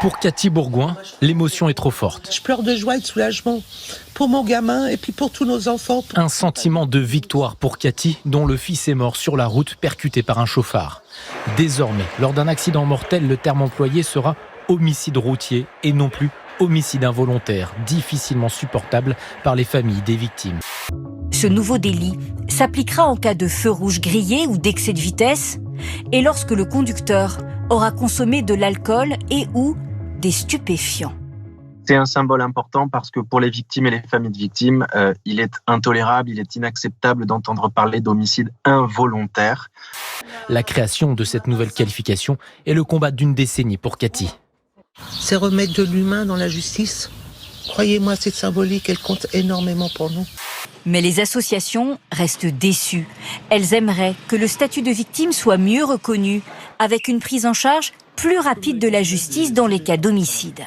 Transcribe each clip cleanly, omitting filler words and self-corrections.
Pour Cathy Bourgoin, l'émotion est trop forte. Je pleure de joie et de soulagement pour mon gamin et puis pour tous nos enfants. Un sentiment de victoire pour Cathy, dont le fils est mort sur la route percuté par un chauffard. Désormais, lors d'un accident mortel, le terme employé sera homicide routier et non plus homicide involontaire, difficilement supportable par les familles des victimes. Ce nouveau délit s'appliquera en cas de feu rouge grillé ou d'excès de vitesse et lorsque le conducteur aura consommé de l'alcool et ou des stupéfiants. C'est un symbole important parce que pour les victimes et les familles de victimes, il est intolérable, il est inacceptable d'entendre parler d'homicide involontaire. La création de cette nouvelle qualification est le combat d'une décennie pour Cathy. C'est remettre de l'humain dans la justice. Croyez-moi, c'est symbolique, elle compte énormément pour nous. Mais les associations restent déçues. Elles aimeraient que le statut de victime soit mieux reconnu, avec une prise en charge plus rapide de la justice dans les cas d'homicide.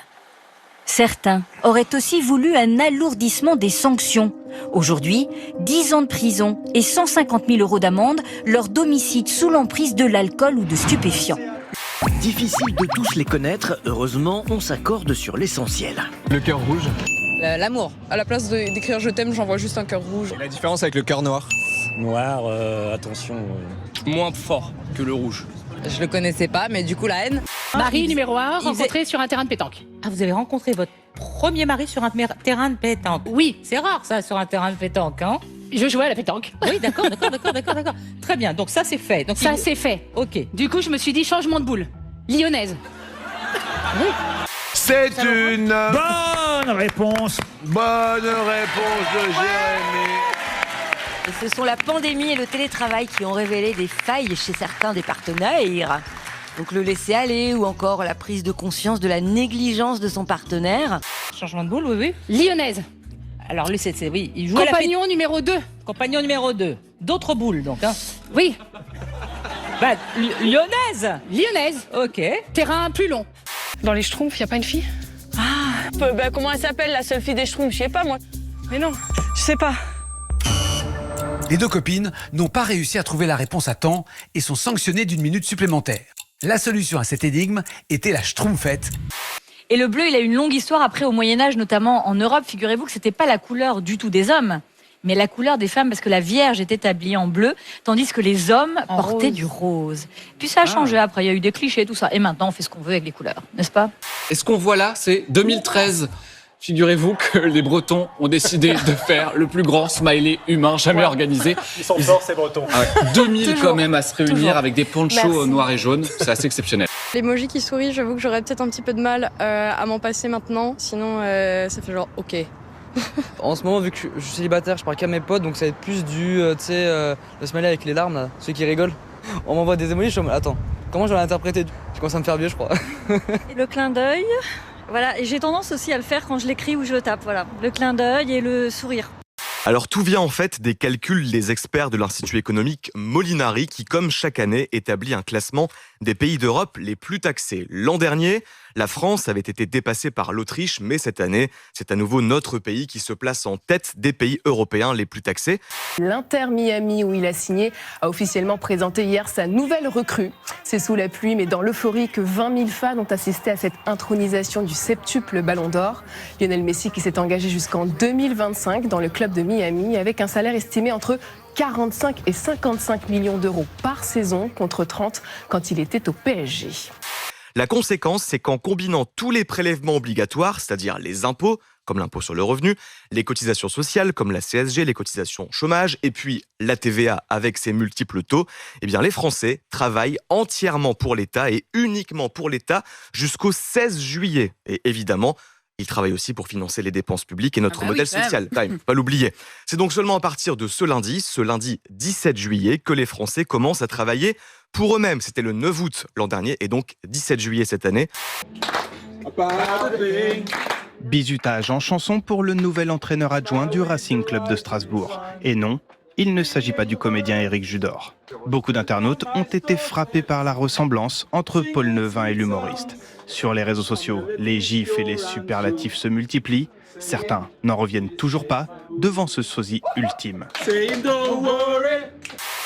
Certains auraient aussi voulu un alourdissement des sanctions. Aujourd'hui, 10 ans de prison et 150 000 € d'amende lors d'homicides sous l'emprise de l'alcool ou de stupéfiants. Difficile de tous les connaître, heureusement, on s'accorde sur l'essentiel. Le cœur rouge. L'amour. À la place d'écrire je t'aime, j'envoie juste un cœur rouge. Et la différence avec le cœur noir? Noir, attention. Moins fort que le rouge. Je le connaissais pas, mais du coup la haine. Mari numéro 1, rencontré sur un terrain de pétanque. Ah, vous avez rencontré votre premier mari sur un terrain de pétanque? Oui. C'est rare ça, sur un terrain de pétanque, hein? Je jouais à la pétanque. Oui, d'accord. Très bien, donc ça c'est fait. Donc, ça c'est fait. Ok. Du coup, je me suis dit changement de boule. Lyonnaise. Oui. C'est une bonne réponse. Bonne réponse de Jérémy. Et ce sont la pandémie et le télétravail qui ont révélé des failles chez certains des partenaires. Donc le laisser aller ou encore la prise de conscience de la négligence de son partenaire. Changement de boule, oui. Lyonnaise. Alors lui, oui, il joue compagnon à la numéro 2. Compagnon numéro 2. D'autres boules, donc. Hein. Oui. Bah, lyonnaise. Lyonnaise. Ok. Terrain plus long. Dans les Schtroumpfs, y a pas une fille? Comment elle s'appelle, la seule fille des Schtroumpfs? Je sais pas, moi. Mais non, je sais pas. Les deux copines n'ont pas réussi à trouver la réponse à temps et sont sanctionnées d'1 minute supplémentaire. La solution à cette énigme était la Schtroumpfette. Et le bleu, il a une longue histoire après au Moyen-Âge, notamment en Europe. Figurez-vous que c'était pas la couleur du tout des hommes, mais la couleur des femmes, parce que la Vierge était habillée en bleu, tandis que les hommes portaient du rose. Puis ça a changé après, il y a eu des clichés, tout ça. Et maintenant, on fait ce qu'on veut avec les couleurs, n'est-ce pas? Et ce qu'on voit là, c'est 2013. Figurez-vous que les Bretons ont décidé de faire le plus grand smiley humain jamais organisé. Ils sont forts, ces Bretons. 2000 Toujours. quand même à se réunir Toujours. avec des ponchos noirs et jaunes. C'est assez exceptionnel. L'emoji qui sourit, j'avoue que j'aurais peut-être un petit peu de mal à m'en passer maintenant. Sinon, ça fait genre ok. En ce moment, vu que je suis célibataire, je parle qu'à mes potes, donc ça va être plus du, le smiley avec les larmes, là, ceux qui rigolent. On m'envoie des emojis, je suis en mode, attends, comment je vais l'interpréter? Je commence à me faire vieux, je crois. Le clin d'œil, voilà, et j'ai tendance aussi à le faire quand je l'écris ou je le tape, voilà. Le clin d'œil et le sourire. Alors tout vient en fait des calculs des experts de l'Institut économique Molinari qui, comme chaque année, établit un classement des pays d'Europe les plus taxés. L'an dernier, la France avait été dépassée par l'Autriche, mais cette année, c'est à nouveau notre pays qui se place en tête des pays européens les plus taxés. L'Inter Miami, où il a signé, a officiellement présenté hier sa nouvelle recrue. C'est sous la pluie, mais dans l'euphorie que 20 000 fans ont assisté à cette intronisation du septuple Ballon d'Or. Lionel Messi qui s'est engagé jusqu'en 2025 dans le club de Miami avec un salaire estimé entre 45 et 55 millions d'euros par saison contre 30 quand il était au PSG. La conséquence, c'est qu'en combinant tous les prélèvements obligatoires, c'est-à-dire les impôts, comme l'impôt sur le revenu, les cotisations sociales, comme la CSG, les cotisations chômage, et puis la TVA avec ses multiples taux, eh bien les Français travaillent entièrement pour l'État et uniquement pour l'État jusqu'au 16 juillet. Et évidemment, ils travaillent aussi pour financer les dépenses publiques et notre modèle social. Quand même, pas l'oublier. C'est donc seulement à partir de ce lundi 17 juillet, que les Français commencent à travailler pour eux-mêmes. C'était le 9 août l'an dernier et donc 17 juillet cette année. Bizutage en chanson pour le nouvel entraîneur adjoint du Racing Club de Strasbourg. Et non, il ne s'agit pas du comédien Éric Judor. Beaucoup d'internautes ont été frappés par la ressemblance entre Paul Nevin et l'humoriste. Sur les réseaux sociaux, les gifs et les superlatifs se multiplient. Certains n'en reviennent toujours pas devant ce sosie ultime.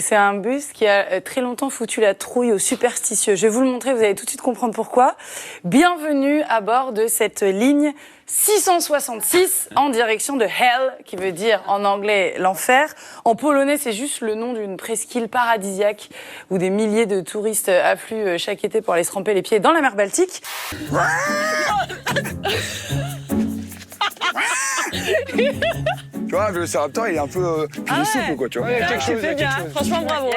c'est un bus qui a très longtemps foutu la trouille aux superstitieux. Je vais vous le montrer, vous allez tout de suite comprendre pourquoi. Bienvenue à bord de cette ligne 666 en direction de Hell, qui veut dire en anglais l'enfer. En polonais, c'est juste le nom d'une presqu'île paradisiaque où des milliers de touristes affluent chaque été pour aller se tremper les pieds dans la mer Baltique. Tu vois, le Vélociraptor, il est un peu souple, quoi, tu vois. Il y a quelque chose, franchement, bravo.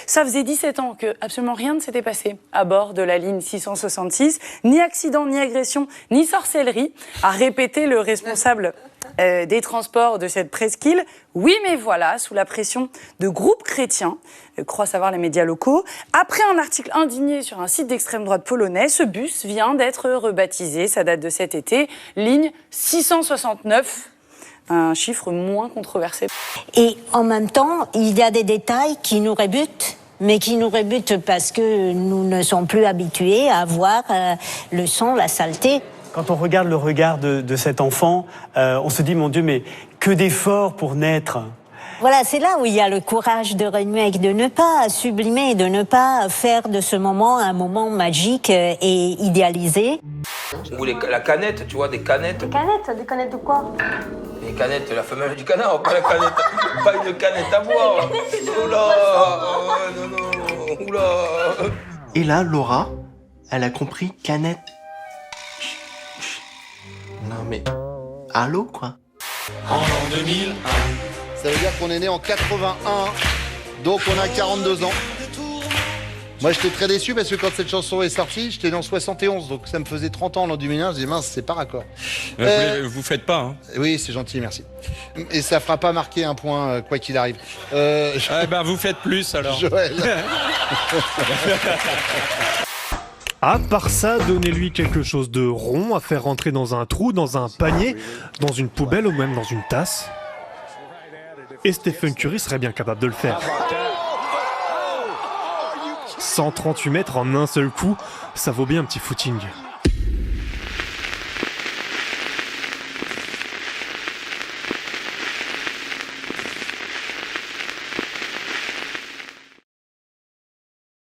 Ça faisait 17 ans que absolument rien ne s'était passé à bord de la ligne 666. Ni accident, ni agression, ni sorcellerie, a répété le responsable des transports de cette presqu'île. Oui, mais voilà, sous la pression de groupes chrétiens, croient savoir les médias locaux, après un article indigné sur un site d'extrême droite polonais, ce bus vient d'être rebaptisé, ça date de cet été, ligne 669. Un chiffre moins controversé. Et en même temps, il y a des détails qui nous rebutent, mais qui nous rebutent parce que nous ne sommes plus habitués à voir le sang, la saleté. Quand on regarde le regard de cet enfant, on se dit, mon Dieu, mais que d'efforts pour naître. Voilà, c'est là où il y a le courage de Renueck, de ne pas sublimer, de ne pas faire de ce moment un moment magique et idéalisé. Ou la canette, tu vois, des canettes. Des canettes de quoi? Les canettes, la femelle du canard, pas la canette, pas une canette à boire. Oula, non, non, oula. Et là, Laura, elle a compris canette. Non mais, allô quoi? En l'an 2001. Ça veut dire qu'on est né en 81, donc on a 42 ans. Moi j'étais très déçu parce que quand cette chanson est sortie, j'étais né en 71, donc ça me faisait 30 ans en l'an 2001, je dis mince, c'est pas raccord. Vous faites pas, hein. Oui, c'est gentil, merci. Et ça fera pas marquer un point, quoi qu'il arrive. Vous faites plus alors. Joël. À part ça, donnez-lui quelque chose de rond à faire rentrer dans un trou, dans un panier, dans une poubelle ou même dans une tasse. Et Stephen Curry serait bien capable de le faire. 138 mètres en un seul coup, ça vaut bien un petit footing.